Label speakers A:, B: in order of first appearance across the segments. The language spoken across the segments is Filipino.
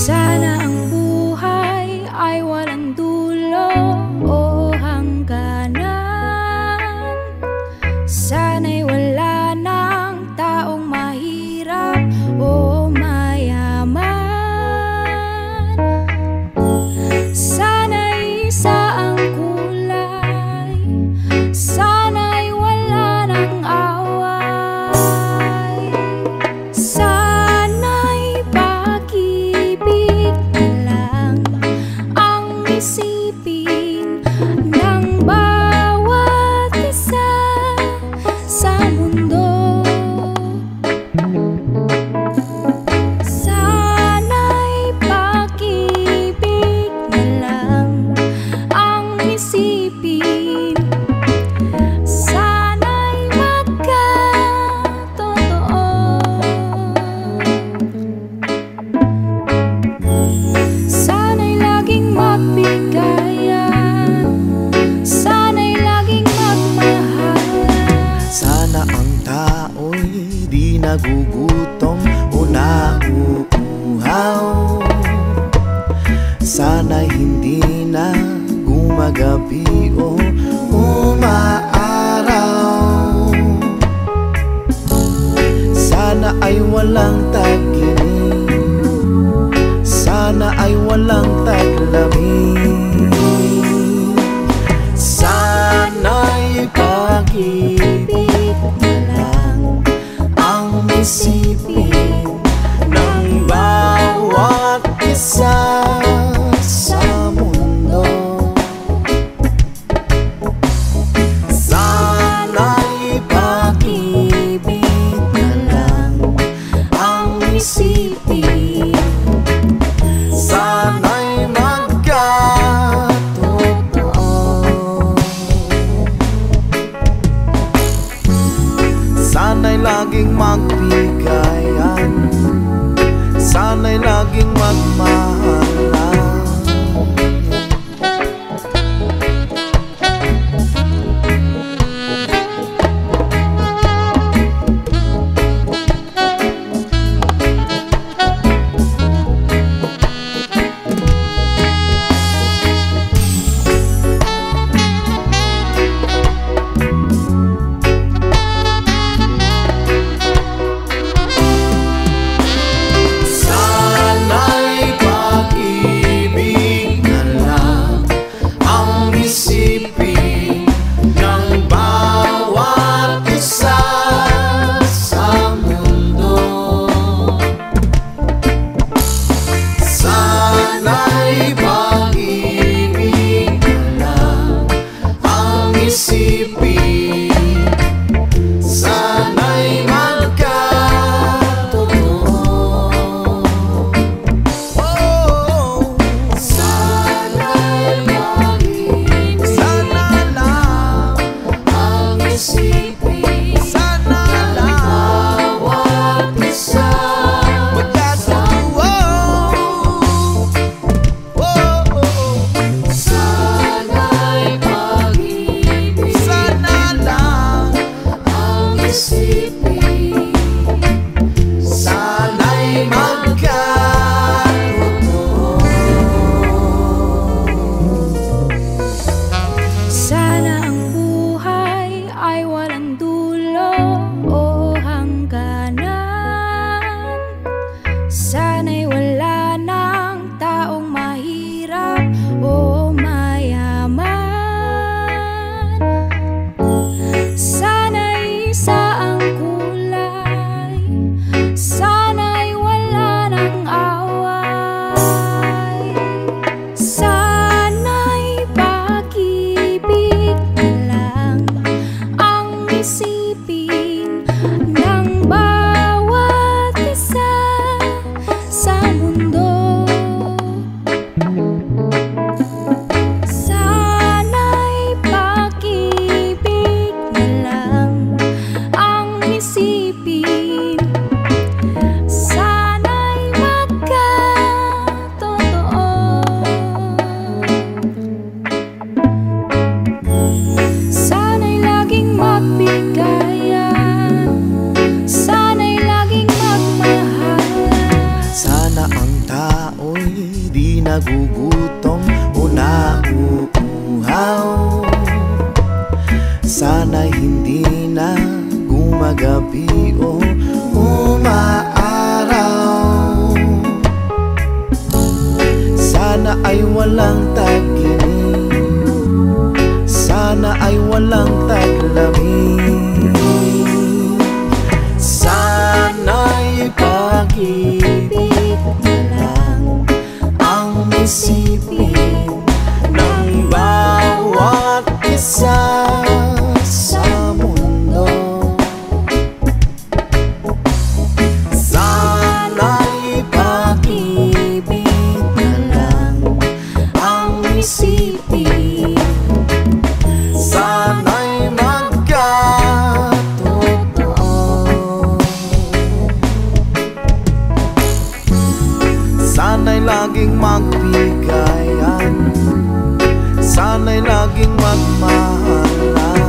A: Sana ang buhay ay walang dulo o hangganan. Sana'y wala ng taong mahirap o mayaman. Sana'y isa ang kulay, sana'y wala ng away. Sana'y pag-ibig na lang ang isipin ng bawat isa sa mundo. Sana'y pag-ibig na lang ang isipin, sana'y magkatotoo. Sana'y laging magbigayan, sana'y laging magmahalan.
B: Sana ang tao'y di nagugutom o nauuhaw. Sana'y hindi na gumagabi o umaaraw. Sana ay walang tag-init, sana ay walang taglamig. Sana'y pag-ibig na lang ang isipin ng bawat isa sa mundo. Sana'y pag-ibig na lang ang isipin, sana'y magkatotoo. Sana'y laging magbigayan, sana'y laging magmahalan. Sana'y pag-ibig na lang ang isipin ng bawat isa sa mundo. Sana'y pag-ibig na lang ang isipin, sana'y magkatotoo. Sana'y pag-ibig, sana lang ang isipin, sana lang bawat isa magkatotoo. Sana'y pag-ibig, sana lang ang isipin, sana'y magkatotoo.
A: Sana ang buhay ay walang dulo o hangganan. Sana'y wala ng taong mahirap o mayaman. Sana'y isa ang kulay, sana'y wala ng away. Sana'y pag-ibig na lang ang isipin ng bawat isa sa mundo. Sana'y pag-ibig na lang ang isipin, sana'y magkatotoo. Sana'y laging magbigayan, sana'y laging magmahalan.
B: Sana ang tao'y di nagugutom o nauuhaw. Sana'y hindi na gumagabi o umaaraw. Sana ay walang tag-init, sana ay walang taglamig. Sana'y pag-ibig na lang ang isipin ng bawat isa sa mundo. Sana'y pag-ibig na lang ang isipin, sana'y magkatotoo. Sana'y laging magbigayan, sana'y laging magmahalan.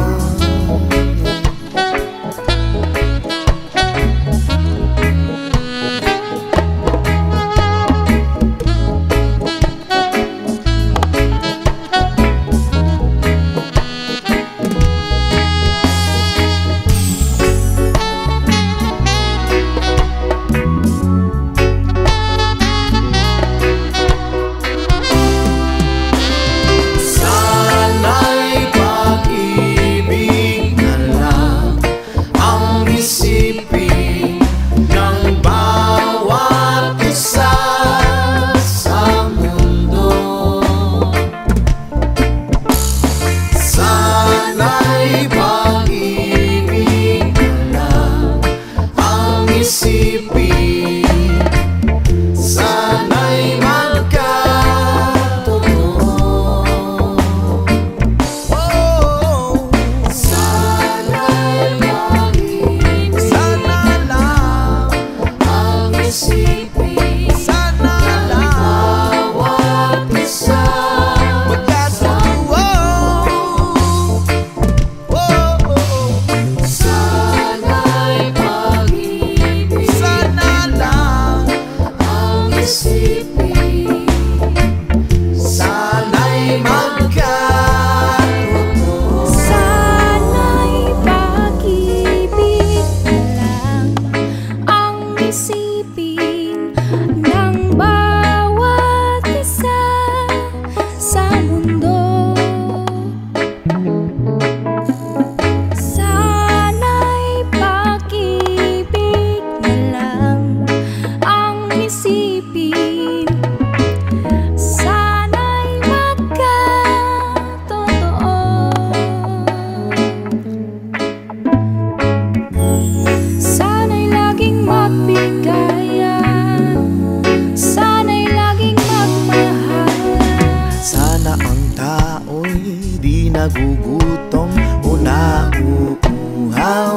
B: Nagugutom o nauuhaw.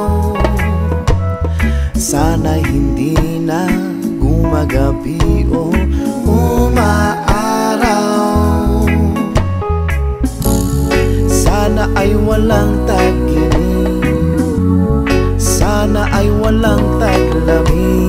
B: Sana'y hindi na gumagabi o umaaraw. Sana ay walang tag-init, sana ay walang taglamig.